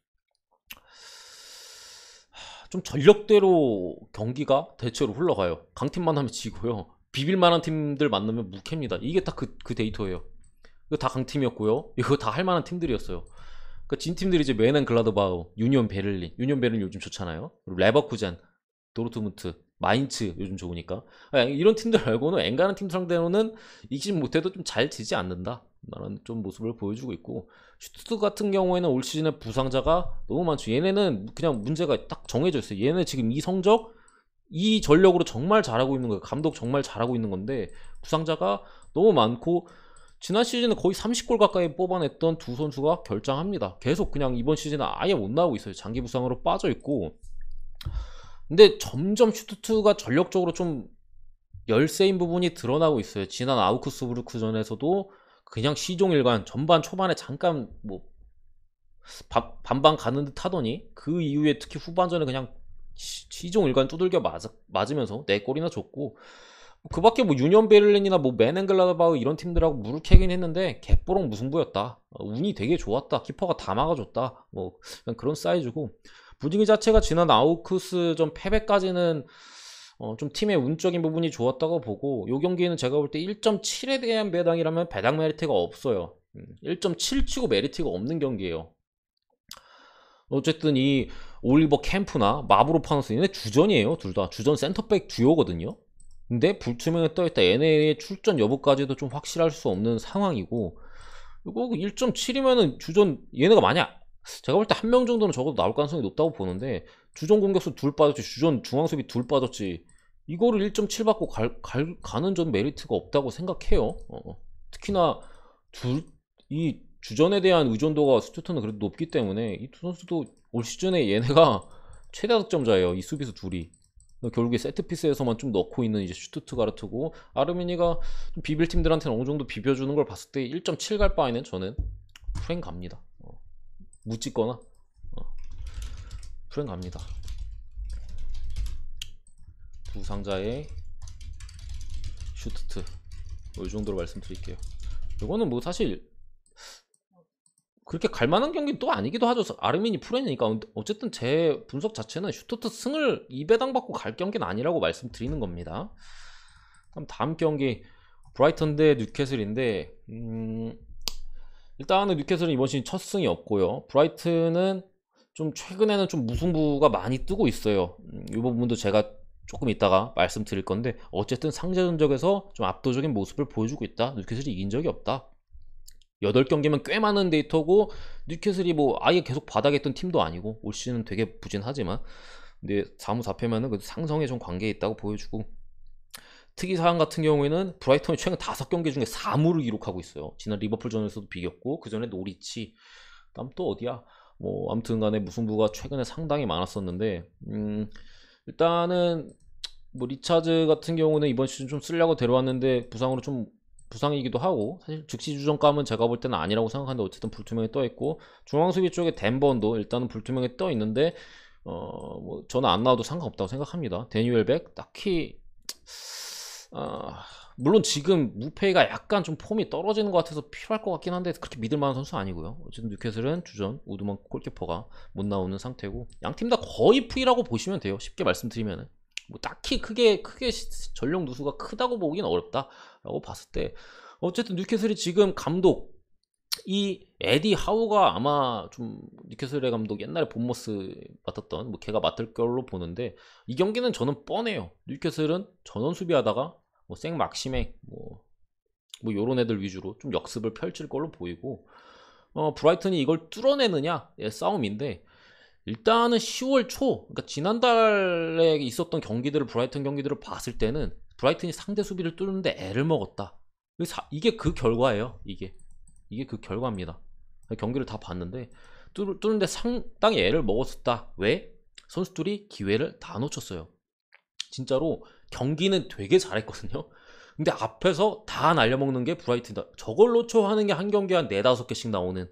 S1: 좀 전력대로 경기가 대체로 흘러가요. 강팀만 하면 지고요. 비빌만한 팀들 만나면 묵힙니다. 이게 딱 그 데이터예요. 이거 다 강팀이었고요. 이거 다 할만한 팀들이었어요. 그러니까 진 팀들이 이제 메넨 글라드바우, 유니온 베를린 요즘 좋잖아요. 그리고 레버쿠젠, 도르트문트, 마인츠 요즘 좋으니까. 이런 팀들 말고는 엔가는 팀 상대로는 이기지 못해도 좀 잘 지지 않는다 라는 좀 모습을 보여주고 있고, 슈투트 같은 경우에는 올 시즌에 부상자가 너무 많죠. 얘네는 그냥 문제가 딱 정해져 있어요. 얘네 지금 이 성적, 이 전력으로 정말 잘하고 있는 거예요. 감독 정말 잘하고 있는 건데 부상자가 너무 많고, 지난 시즌에 거의 30골 가까이 뽑아냈던 두 선수가 결장합니다. 계속 그냥 이번 시즌에 아예 못 나오고 있어요. 장기 부상으로 빠져 있고. 근데 점점 슈투트가 전력적으로 좀 열세인 부분이 드러나고 있어요. 지난 아우크스부르크전에서도 그냥 시종일관 전반 초반에 잠깐 뭐 반반 가는 듯 하더니 그 이후에 특히 후반전에 그냥 시종일관 두들겨 맞으면서 4골이나 줬고, 그 밖에 뭐 유니온 베를린이나 뭐 메넨글라드바흐 이런 팀들하고 물을 캐긴 했는데 개뽀록 무승부였다. 운이 되게 좋았다. 키퍼가 다 막아줬다. 뭐 그냥 그런 사이즈고, 분위기 자체가 지난 아우크스전 패배까지는 좀 팀의 운적인 부분이 좋았다고 보고, 요 경기는 제가 볼 때 1.7에 대한 배당이라면 배당 메리트가 없어요. 1.7 치고 메리트가 없는 경기예요. 어쨌든 이 올리버 캠프나 마브로파노스 얘네 주전이에요. 둘 다 주전 센터백 듀오거든요. 근데 불투명에 떠있다. 얘네의 출전 여부까지도 좀 확실할 수 없는 상황이고, 이거 1.7이면은 주전 얘네가 만약 제가 볼 때 한 명 정도는 적어도 나올 가능성이 높다고 보는데, 주전 공격수 둘 빠졌지, 주전 중앙수비 둘 빠졌지, 이거를 1.7 받고 가는 전 메리트가 없다고 생각해요. 특히나 이 주전에 대한 의존도가 스투트는 그래도 높기 때문에 이 두 선수도 올 시즌에 얘네가 최다 득점자예요. 이 수비수 둘이. 결국에 세트피스에서만 좀 넣고 있는 이제 슈투트가르트고, 아르미니가 좀 비빌 팀들한테는 어느 정도 비벼주는 걸 봤을 때 1.7 갈 바에는 저는 프랭 갑니다. 묻찍거나 프랭 갑니다. 부상자의 슈투트, 이 정도로 말씀드릴게요. 이거는 뭐 사실 그렇게 갈만한 경기는 또 아니기도 하죠. 아르미니 프렌이니까. 어쨌든 제 분석 자체는 슈투트 승을 2배당 받고 갈 경기는 아니라고 말씀드리는 겁니다. 그럼 다음 경기 브라이턴 대 뉴캐슬인데, 일단은 뉴캐슬은 이번 시즌 첫 승이 없고요. 브라이튼은 좀 최근에는 좀 무승부가 많이 뜨고 있어요. 이 부분도 제가 조금 이따가 말씀드릴 건데, 어쨌든 상대 전적에서 좀 압도적인 모습을 보여주고 있다. 뉴캐슬이 이긴 적이 없다. 8경기면 꽤 많은 데이터고, 뉴캐슬이 뭐 아예 계속 바닥에 있던 팀도 아니고 올 시즌은 되게 부진하지만, 근데 4무 4패면은 그 상성에 좀 관계에 있다고 보여주고, 특이사항 같은 경우에는 브라이턴이 최근 5경기 중에 4무를 기록하고 있어요. 지난 리버풀전에서도 비겼고, 그 전에 노리치, 다음 또 어디야? 뭐 아무튼 간에 무승부가 최근에 상당히 많았었는데, 일단은 뭐 리차즈 같은 경우는 이번 시즌 좀 쓰려고 데려왔는데 부상으로 좀 부상이기도 하고, 사실 즉시 주전감은 제가 볼 때는 아니라고 생각하는데 어쨌든 불투명에 떠 있고, 중앙수비 쪽에 댄번도 일단은 불투명에 떠 있는데 뭐 저는 안 나와도 상관없다고 생각합니다. 데니웰백 딱히 물론 지금 무페이가 약간 좀 폼이 떨어지는 것 같아서 필요할 것 같긴 한데 그렇게 믿을 만한 선수 아니고요. 어쨌든 뉴캐슬은 주전 우드먼 골키퍼가 못 나오는 상태고, 양 팀 다 거의 프리라고 보시면 돼요. 쉽게 말씀드리면은 뭐 딱히 크게 전력 누수가 크다고 보기는 어렵다라고 봤을 때, 어쨌든 뉴캐슬이 지금 감독 이 에디 하우가 아마 좀 뉴캐슬의 감독 옛날에 본머스 맡았던 뭐 걔가 맡을 걸로 보는데, 이 경기는 저는 뻔해요. 뉴캐슬은 전원 수비하다가 뭐 생 막시맥 뭐 요런 애들 위주로 좀 역습을 펼칠 걸로 보이고, 브라이튼이 이걸 뚫어내느냐 싸움인데, 일단은 10월 초, 그러니까 지난달에 있었던 경기들을, 브라이튼 경기들을 봤을 때는 브라이튼이 상대 수비를 뚫는데 애를 먹었다. 이게 그 결과예요. 이게 그 결과입니다. 경기를 다 봤는데 뚫는데 상당히 애를 먹었었다. 왜? 선수들이 기회를 다 놓쳤어요. 진짜로 경기는 되게 잘했거든요. 근데 앞에서 다 날려먹는 게 브라이튼이다. 저걸 놓쳐 하는 게 한 경기에 한 4-5개씩 나오는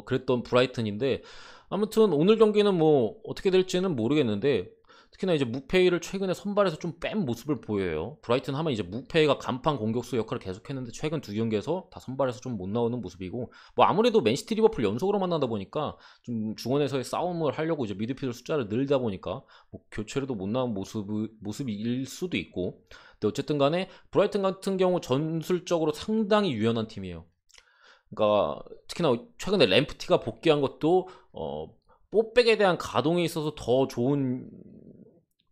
S1: 그랬던 브라이튼인데, 아무튼 오늘 경기는 뭐 어떻게 될지는 모르겠는데, 특히나 이제 무페이를 최근에 선발에서 좀 뺀 모습을 보여요. 브라이튼 하면 이제 무페이가 간판 공격수 역할을 계속했는데 최근 2경기에서 다 선발에서 좀 못 나오는 모습이고, 뭐 아무래도 맨시티 리버풀 연속으로 만나다 보니까 좀 중원에서의 싸움을 하려고 이제 미드필더 숫자를 늘다 보니까 뭐 교체로도 못 나온 모습일 수도 있고. 근데 어쨌든 간에 브라이튼 같은 경우 전술적으로 상당히 유연한 팀이에요. 그러니까 특히나 최근에 램프티가 복귀한 것도 뽀백에 대한 가동에 있어서 더 좋은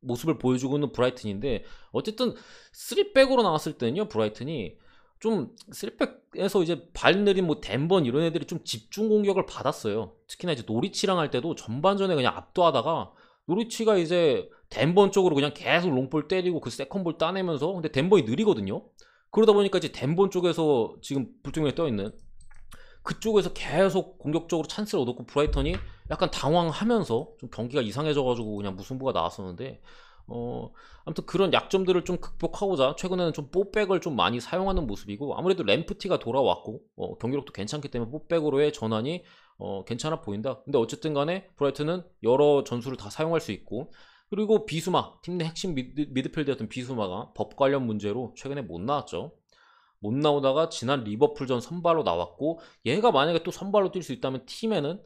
S1: 모습을 보여주고 있는 브라이튼인데, 어쨌든 3백으로 나왔을 때는요, 브라이튼이 좀 3백에서 이제 발 느린 뭐 덴번 이런 애들이 좀 집중 공격을 받았어요. 특히나 이제 노리치랑 할 때도 전반전에 그냥 압도하다가 노리치가 이제 덴번 쪽으로 그냥 계속 롱볼 때리고 그 세컨볼 따내면서, 근데 덴번이 느리거든요. 그러다 보니까 이제 덴번 쪽에서 지금 불투명에 떠있는 그쪽에서 계속 공격적으로 찬스를 얻었고, 브라이턴이 약간 당황하면서 좀 경기가 이상해져가지고 그냥 무승부가 나왔었는데, 아무튼 그런 약점들을 좀 극복하고자 최근에는 좀 뽀백을 좀 많이 사용하는 모습이고, 아무래도 램프티가 돌아왔고 경기력도 괜찮기 때문에 뽀백으로의 전환이 괜찮아 보인다. 근데 어쨌든 간에 브라이튼은 여러 전술을 다 사용할 수 있고, 그리고 비수마, 팀 내 핵심 미드필더였던 비수마가 법 관련 문제로 최근에 못 나왔죠. 못 나오다가 지난 리버풀전 선발로 나왔고, 얘가 만약에 또 선발로 뛸 수 있다면 팀에는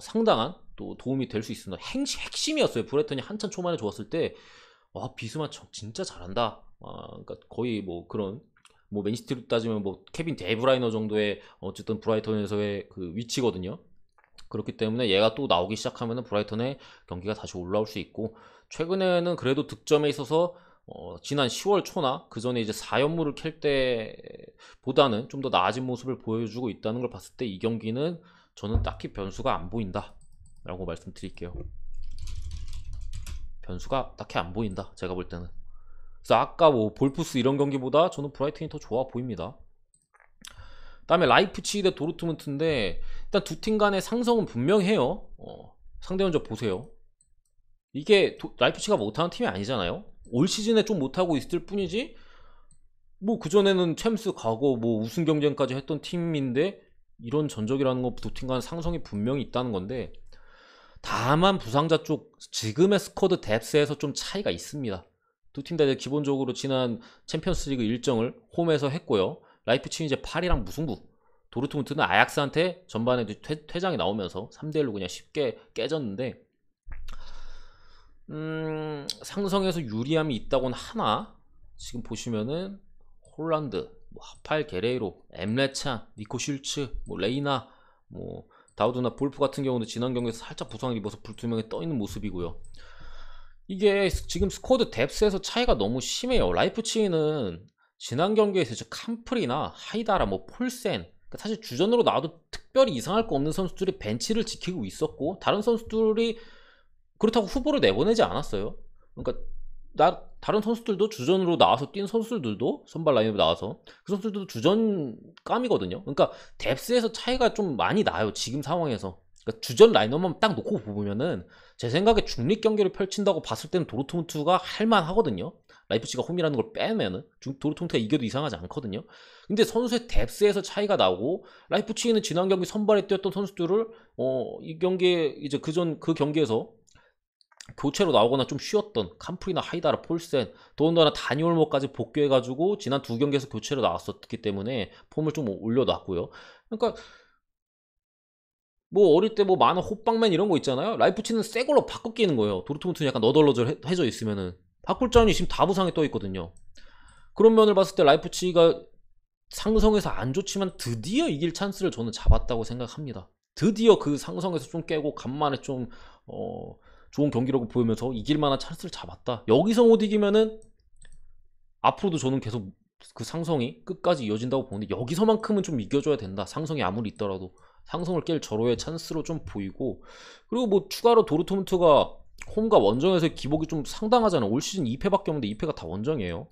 S1: 상당한 또 도움이 될 수 있습니다. 핵심이었어요. 브라이턴이 한참 초반에 좋았을 때, 와, 비스마 진짜 잘한다. 그러니까 거의 뭐 그런, 뭐 맨시티로 따지면 뭐 케빈 데브라이너 정도의 어쨌든 브라이턴에서의 그 위치거든요. 그렇기 때문에 얘가 또 나오기 시작하면 브라이턴의 경기가 다시 올라올 수 있고, 최근에는 그래도 득점에 있어서 지난 10월 초나 그 전에 이제 4연무를 캘 때보다는 좀 더 나아진 모습을 보여주고 있다는 걸 봤을 때, 이 경기는 저는 딱히 변수가 안 보인다 라고 말씀드릴게요. 변수가 딱히 안 보인다, 제가 볼 때는. 그래서 아까 뭐 볼프스 이런 경기보다 저는 브라이튼이 더 좋아 보입니다. 다음에 라이프치히 대 도르트문트인데, 일단 두 팀 간의 상성은 분명해요. 상대 면접 보세요. 이게 라이프치히가 못하는 팀이 아니잖아요. 올 시즌에 좀 못하고 있을 뿐이지, 뭐 그전에는 챔스 가고 뭐 우승 경쟁까지 했던 팀인데, 이런 전적이라는 건 두 팀 간 상성이 분명히 있다는 건데, 다만 부상자 쪽 지금의 스쿼드 뎁스에서 좀 차이가 있습니다. 두 팀 다 기본적으로 지난 챔피언스리그 일정을 홈에서 했고요. 라이프치히는 이제 파리랑 무승부, 도르트문트는 아약스한테 전반에 퇴장이 나오면서 3대1로 그냥 쉽게 깨졌는데, 상성에서 유리함이 있다고는 하나, 지금 보시면은 홀란드, 뭐 하팔 게레이로, 엠레찬, 니코 슐츠, 뭐 레이나, 뭐 다우드나 볼프 같은 경우는 지난 경기에서 살짝 부상을 입어서 불투명에 떠있는 모습이고요. 이게 지금 스쿼드 뎁스에서 차이가 너무 심해요. 라이프치히는 지난 경기에서 이제 캄프리나 하이다라, 뭐 폴센, 그러니까 사실 주전으로 나와도 특별히 이상할 거 없는 선수들이 벤치를 지키고 있었고, 다른 선수들이 그렇다고 후보를 내보내지 않았어요. 그러니까 다른 선수들도, 주전으로 나와서 뛴 선수들도, 선발 라인업에 나와서 그 선수들도 주전감이거든요. 그러니까 뎁스에서 차이가 좀 많이 나요, 지금 상황에서. 그러니까 주전 라인업만 딱 놓고 보면은 제 생각에 중립 경기를 펼친다고 봤을 때는 도르트문트가 할만하거든요. 라이프치히가 홈이라는 걸 빼면은 도르트문트가 이겨도 이상하지 않거든요. 근데 선수의 뎁스에서 차이가 나고, 라이프치히는 지난 경기 선발에 뛰었던 선수들을 이 경기에 이제 그 경기에서 교체로 나오거나 좀 쉬었던 캄프리나 하이다라, 폴센, 더군다나 다니올모까지 복귀해가지고 지난 2경기에서 교체로 나왔었기 때문에 폼을 좀 올려놨고요. 그러니까 뭐 어릴 때 뭐 많은 호빵맨 이런 거 있잖아요. 라이프치히는 새 걸로 바꿔 끼는 거예요. 도르트문트는 약간 너덜너덜해져 있으면은 바꿀 자원이 지금 다 부상에 떠 있거든요. 그런 면을 봤을 때 라이프치히가 상성에서 안 좋지만 드디어 이길 찬스를 저는 잡았다고 생각합니다. 드디어 그 상성에서 좀 깨고 간만에 좀 좋은 경기력을 보이면서 이길 만한 찬스를 잡았다. 여기서 못 이기면은 앞으로도 저는 계속 그 상성이 끝까지 이어진다고 보는데, 여기서만큼은 좀 이겨줘야 된다. 상성이 아무리 있더라도 상성을 깰 절호의 찬스로 좀 보이고, 그리고 뭐 추가로 도르트문트가 홈과 원정에서의 기복이 좀 상당하잖아요. 올 시즌 2패밖에 없는데 2패가 다 원정이에요.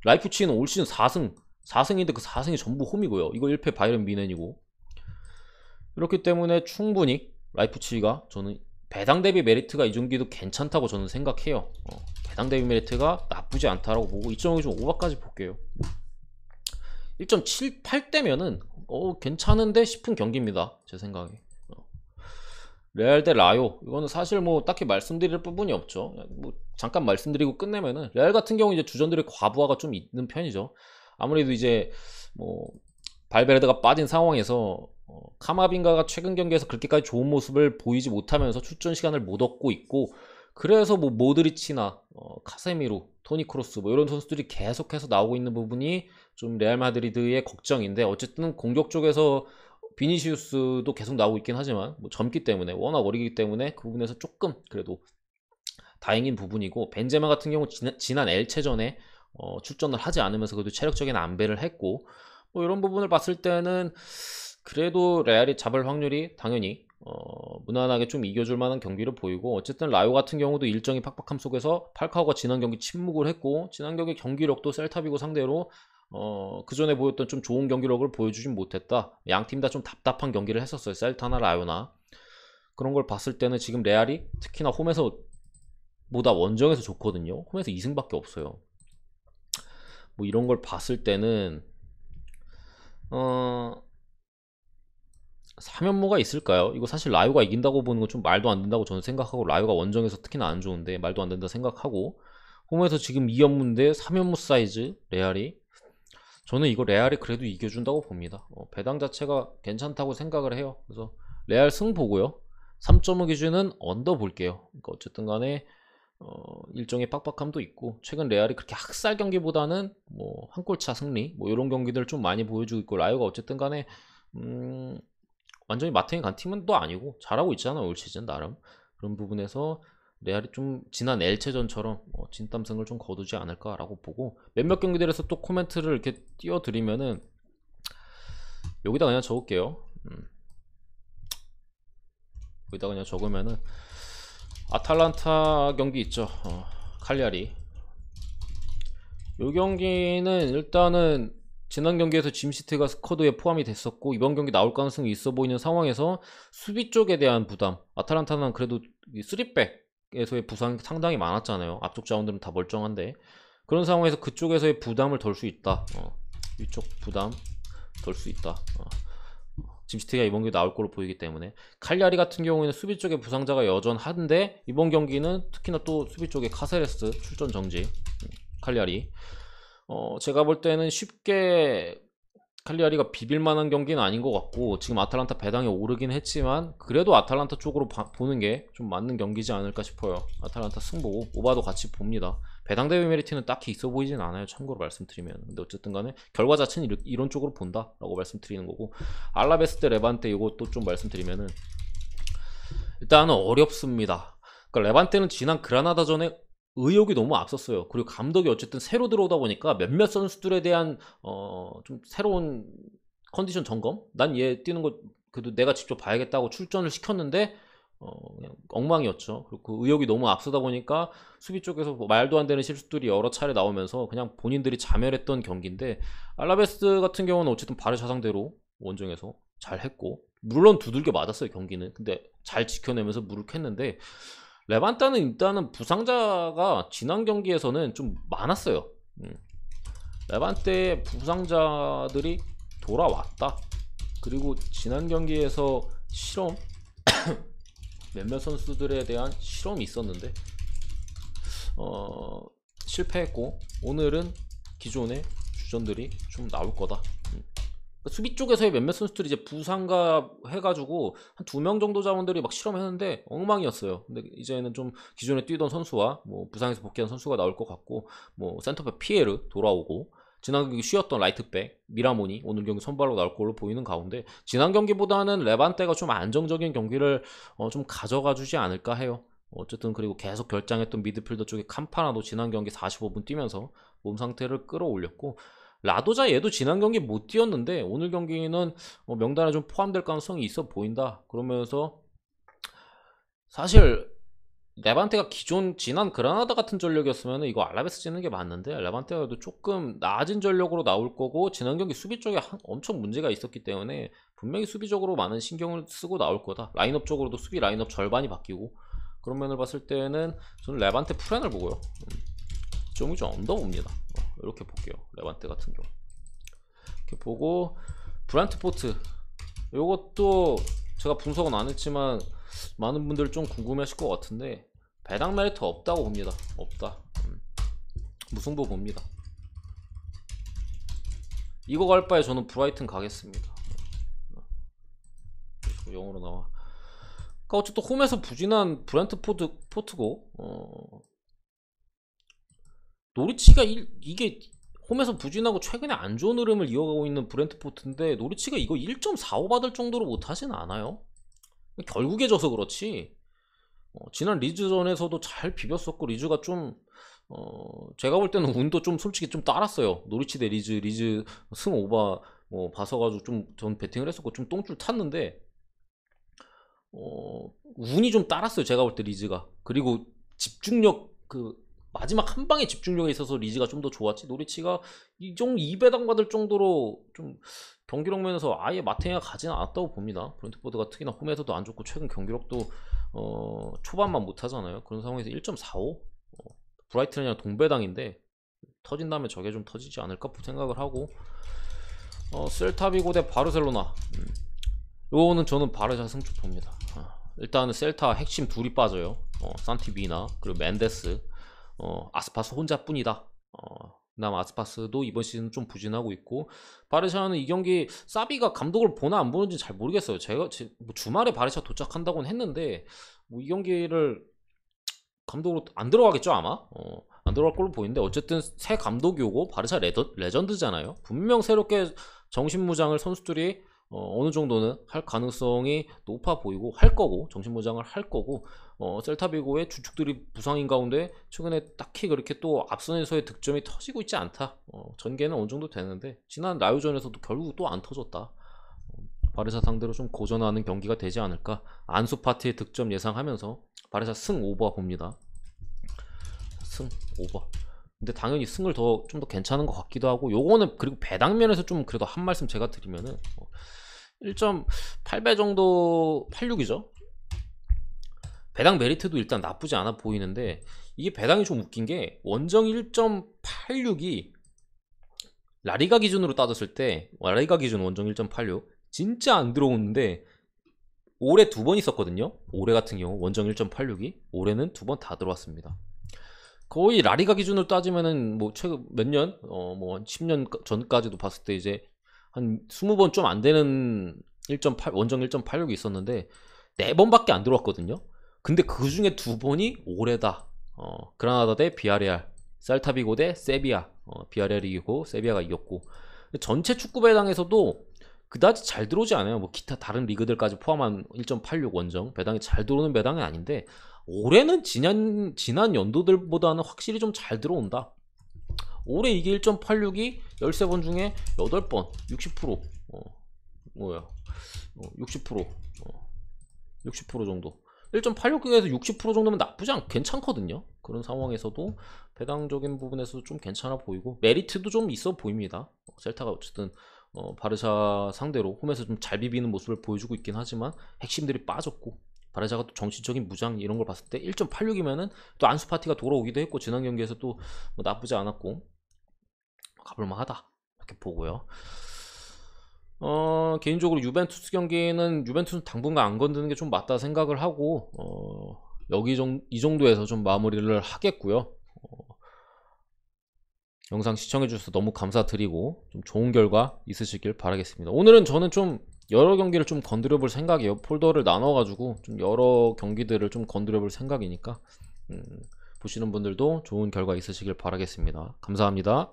S1: 라이프치히는 올 시즌 4승인데 그 4승이 전부 홈이고요. 이거 1패 바이에른 뮌헨이고. 그렇기 때문에 충분히 라이프치히가 저는 배당 대비 메리트가 이 경기도 괜찮다고 저는 생각해요. 배당 대비 메리트가 나쁘지 않다라고 보고 2.5까지 볼게요. 1.78대면은 괜찮은데 싶은 경기입니다. 제 생각에. 레알 대 라요, 이거는 사실 뭐 딱히 말씀드릴 부분이 없죠. 뭐 잠깐 말씀드리고 끝내면은, 레알 같은 경우 이제 주전들의 과부하가 좀 있는 편이죠. 아무래도 이제 뭐 발베르데가 빠진 상황에서 카마빈가가 최근 경기에서 그렇게까지 좋은 모습을 보이지 못하면서 출전 시간을 못 얻고 있고, 그래서 뭐 모드리치나 카세미루, 토니 크로스 뭐 이런 선수들이 계속해서 나오고 있는 부분이 좀 레알 마드리드의 걱정인데, 어쨌든 공격 쪽에서 비니시우스도 계속 나오고 있긴 하지만 뭐 젊기 때문에, 워낙 어리기 때문에 그 부분에서 조금 그래도 다행인 부분이고, 벤제마 같은 경우 지난 엘체전에 출전을 하지 않으면서 그래도 체력적인 안배를 했고, 뭐 이런 부분을 봤을 때는 그래도 레알이 잡을 확률이 당연히 무난하게 좀 이겨줄 만한 경기를 보이고, 어쨌든 라요 같은 경우도 일정이 팍팍함 속에서 팔카오가 지난 경기 침묵을 했고, 지난 경기 경기력도 셀타비고 상대로 그 전에 보였던 좀 좋은 경기력을 보여주진 못했다. 양 팀 다 좀 답답한 경기를 했었어요. 셀타나 라요나. 그런 걸 봤을 때는 지금 레알이 특히나 홈에서 보다 원정에서 좋거든요. 홈에서 2승밖에 없어요. 뭐 이런 걸 봤을 때는 3연모가 있을까요? 이거 사실 라요가 이긴다고 보는 건 좀 말도 안 된다고 저는 생각하고, 라요가 원정에서 특히나 안 좋은데 말도 안 된다 생각하고, 홈에서 지금 2연모인데 3연모 사이즈 레알이, 저는 이거 레알이 그래도 이겨준다고 봅니다. 배당 자체가 괜찮다고 생각을 해요. 그래서 레알 승 보고요. 3.5 기준은 언더 볼게요. 그러니까 어쨌든 간에 일정의 빡빡함도 있고, 최근 레알이 그렇게 학살 경기보다는 뭐 한 골차 승리 뭐 이런 경기들 좀 많이 보여주고 있고, 라이오가 어쨌든 간에 완전히 마탱이 간 팀은 또 아니고 잘하고 있잖아 올 시즌 나름. 그런 부분에서 레알이 좀 지난 엘체전처럼 진땀승을 좀 거두지 않을까라고 보고, 몇몇 경기들에서 또 코멘트를 이렇게 띄워드리면은 여기다 그냥 적을게요. 여기다 그냥 적으면은 아탈란타 경기 있죠. 칼리아리. 요 경기는 일단은 지난 경기에서 짐시트가 스쿼드에 포함이 됐었고, 이번 경기 나올 가능성이 있어 보이는 상황에서 수비 쪽에 대한 부담, 아탈란타는 그래도 3백에서의 부상이 상당히 많았잖아요. 앞쪽 자원들은 다 멀쩡한데, 그런 상황에서 그쪽에서의 부담을 덜 수 있다. 이쪽 부담 덜 수 있다. 짐시트가 이번 경기 나올 걸로 보이기 때문에. 칼리아리 같은 경우에는 수비 쪽에 부상자가 여전한데, 이번 경기는 특히나 또 수비 쪽에 카세레스 출전 정지. 칼리아리, 제가 볼 때는 쉽게 칼리아리가 비빌만한 경기는 아닌 것 같고, 지금 아탈란타 배당이 오르긴 했지만 그래도 아탈란타 쪽으로 보는 게 좀 맞는 경기지 않을까 싶어요. 아탈란타 승보고 오바도 같이 봅니다. 배당 대비 메리트는 딱히 있어 보이진 않아요, 참고로 말씀드리면. 근데 어쨌든 간에 결과 자체는 이런 쪽으로 본다라고 말씀드리는 거고, 알라베스 대 레반테 이것도 좀 말씀드리면은, 일단은 어렵습니다. 그러니까 레반테는 지난 그라나다전에 의욕이 너무 앞섰어요. 그리고 감독이 어쨌든 새로 들어오다 보니까 몇몇 선수들에 대한 좀 새로운 컨디션 점검, 난 얘 뛰는 거 그래도 내가 직접 봐야겠다고 출전을 시켰는데 그냥 엉망이었죠. 그리고 그 의욕이 너무 앞서다 보니까 수비 쪽에서 뭐 말도 안 되는 실수들이 여러 차례 나오면서 그냥 본인들이 자멸했던 경기인데, 알라베스 같은 경우는 어쨌든 바르샤 상대로 원정에서 잘 했고, 물론 두들겨 맞았어요 경기는. 근데 잘 지켜내면서 무력했는데, 레반타는 일단은 부상자가 지난 경기에서는 좀 많았어요. 레반테의 부상자들이 돌아왔다. 그리고 지난 경기에서 실험 몇몇 선수들에 대한 실험이 있었는데 실패했고, 오늘은 기존의 주전들이 좀 나올 거다. 수비 쪽에서의 몇몇 선수들이 이제 부상가 해가지고 한 2명 정도 자원들이 막 실험했는데 엉망이었어요. 근데 이제는 좀 기존에 뛰던 선수와 뭐 부상에서 복귀한 선수가 나올 것 같고, 뭐 센터백 피에르 돌아오고, 지난 경기 쉬었던 라이트백 미라모니 오늘 경기 선발로 나올 걸로 보이는 가운데, 지난 경기보다는 레반테가 좀 안정적인 경기를 좀 가져가 주지 않을까 해요. 어쨌든 그리고 계속 결장했던 미드필더 쪽에 캄파나도 지난 경기 45분 뛰면서 몸 상태를 끌어올렸고, 라도자 얘도 지난 경기 못 뛰었는데 오늘 경기는 명단에 좀 포함될 가능성이 있어 보인다. 그러면서 사실 레반테가 기존 지난 그라나다 같은 전력이었으면 이거 알라베스 찍는 게 맞는데, 레반테가 그래도 조금 낮은 전력으로 나올 거고 지난 경기 수비 쪽에 엄청 문제가 있었기 때문에 분명히 수비적으로 많은 신경을 쓰고 나올 거다. 라인업적으로도 수비 라인업 절반이 바뀌고, 그런 면을 봤을 때는 저는 레반테 프렌을 보고요, 점이 좀 언더봅니다. 이렇게 볼게요. 레반테 같은 경우 이렇게 보고, 브란트포트 요것도 제가 분석은 안 했지만 많은 분들 좀 궁금해하실 것 같은데, 배당 메리트 없다고 봅니다. 없다. 무승부 봅니다. 이거 갈 바에 저는 브라이튼 가겠습니다. 영어로 나와. 그러니까 어쨌든 홈에서 부진한 브랜트포트고, 노리치가 이게 홈에서 부진하고 최근에 안 좋은 흐름을 이어가고 있는 브랜트포트인데, 노리치가 이거 1.45 받을 정도로 못하진 않아요. 결국에 져서 그렇지. 지난 리즈전에서도 잘 비볐었고, 리즈가 좀 제가 볼 때는 운도 좀 솔직히 좀 따랐어요. 노리치 대 리즈 승 오바 봐서가지고 좀 전 배팅을 했었고 좀 똥줄 탔는데, 운이 좀 따랐어요. 제가 볼 때 리즈가. 그리고 집중력, 그 마지막 한 방의 집중력에 있어서 리즈가 좀 더 좋았지, 노리치가 이 정도 2배당 받을 정도로 좀 경기력 면에서 아예 마탱이가 가지는 않았다고 봅니다. 브랜트포드가 특히나 홈에서도 안 좋고 최근 경기력도 초반만 못하잖아요. 그런 상황에서 1.45, 브라이튼이랑 동배당인데 터진 다음에 저게 좀 터지지 않을까 생각을 하고, 셀타비고 대 바르셀로나, 요거는 저는 바르샤 승出봅니다. 일단은 셀타 핵심 둘이 빠져요. 산티비나 그리고 맨데스, 아스파스 혼자뿐이다. 그다음 아스파스도 이번 시즌 좀 부진하고 있고, 바르샤는 이 경기 사비가 감독을 보나 안 보는지 잘 모르겠어요. 제가 뭐 주말에 바르샤 도착한다고는 했는데 뭐 이 경기를 감독으로 안 들어가겠죠 아마. 안 들어갈 걸로 보이는데, 어쨌든 새 감독이 오고 바르샤 레전드잖아요. 분명 새롭게 정신무장을 선수들이 어느 정도는 할 가능성이 높아 보이고 할 거고, 정신무장을 할 거고, 셀타비고의 주축들이 부상인 가운데 최근에 딱히 그렇게 또 앞선에서의 득점이 터지고 있지 않다. 전개는 어느 정도 되는데 지난 라요전에서도 결국 또 안 터졌다. 바르샤 상대로 좀 고전하는 경기가 되지 않을까. 안수 파티의 득점 예상하면서 바르샤 승 오버 봅니다. 승 오버. 근데 당연히 승을 좀 더 괜찮은 것 같기도 하고, 요거는 그리고 배당면에서 좀 그래도 한 말씀 제가 드리면은 1.8배 정도, 86이죠. 배당 메리트도 일단 나쁘지 않아 보이는데, 이게 배당이 좀 웃긴 게 원정 1.86이 라리가 기준으로 따졌을 때, 라리가 기준 원정 1.86 진짜 안 들어오는데 올해 2번 있었거든요. 올해 같은 경우 원정 1.86이 올해는 2번 다 들어왔습니다. 거의 라리가 기준으로 따지면은 뭐 최근 몇 년, 뭐 10년 전까지도 봤을 때 이제 한 20번 좀 안 되는 1.8 원정 1.86이 있었는데 4번밖에 안 들어왔거든요. 근데 그 중에 2번이 올해다. 그라나다 대 비아레알, 셀타비고 대 세비야. 비아레알이 이기고 세비야가 이겼고, 전체 축구 배당에서도 그다지 잘 들어오지 않아요. 뭐 기타 다른 리그들까지 포함한 1.86 원정 배당이 잘 들어오는 배당이 아닌데, 올해는 지난 연도들보다는 확실히 좀 잘 들어온다. 올해 이게 1.86이 13번 중에 8번, 60%, 60% 정도. 1.86에서 60% 정도면 괜찮거든요. 그런 상황에서도 배당적인 부분에서 좀 괜찮아 보이고 메리트도 좀 있어 보입니다. 셀타가 어쨌든 바르샤 상대로 홈에서 좀 잘 비비는 모습을 보여주고 있긴 하지만 핵심들이 빠졌고, 바르샤가 또 정신적인 무장 이런 걸 봤을 때 1.86이면은 또 안수 파티가 돌아오기도 했고, 지난 경기에서 또 뭐 나쁘지 않았고 가볼만하다 이렇게 보고요. 개인적으로 유벤투스 경기는 유벤투스 당분간 안 건드는 게 좀 맞다 생각을 하고, 이 정도에서 좀 마무리를 하겠고요. 영상 시청해주셔서 너무 감사드리고 좀 좋은 결과 있으시길 바라겠습니다. 오늘은 저는 좀 여러 경기를 좀 건드려 볼 생각이에요. 폴더를 나눠가지고 좀 여러 경기들을 좀 건드려 볼 생각이니까 보시는 분들도 좋은 결과 있으시길 바라겠습니다. 감사합니다.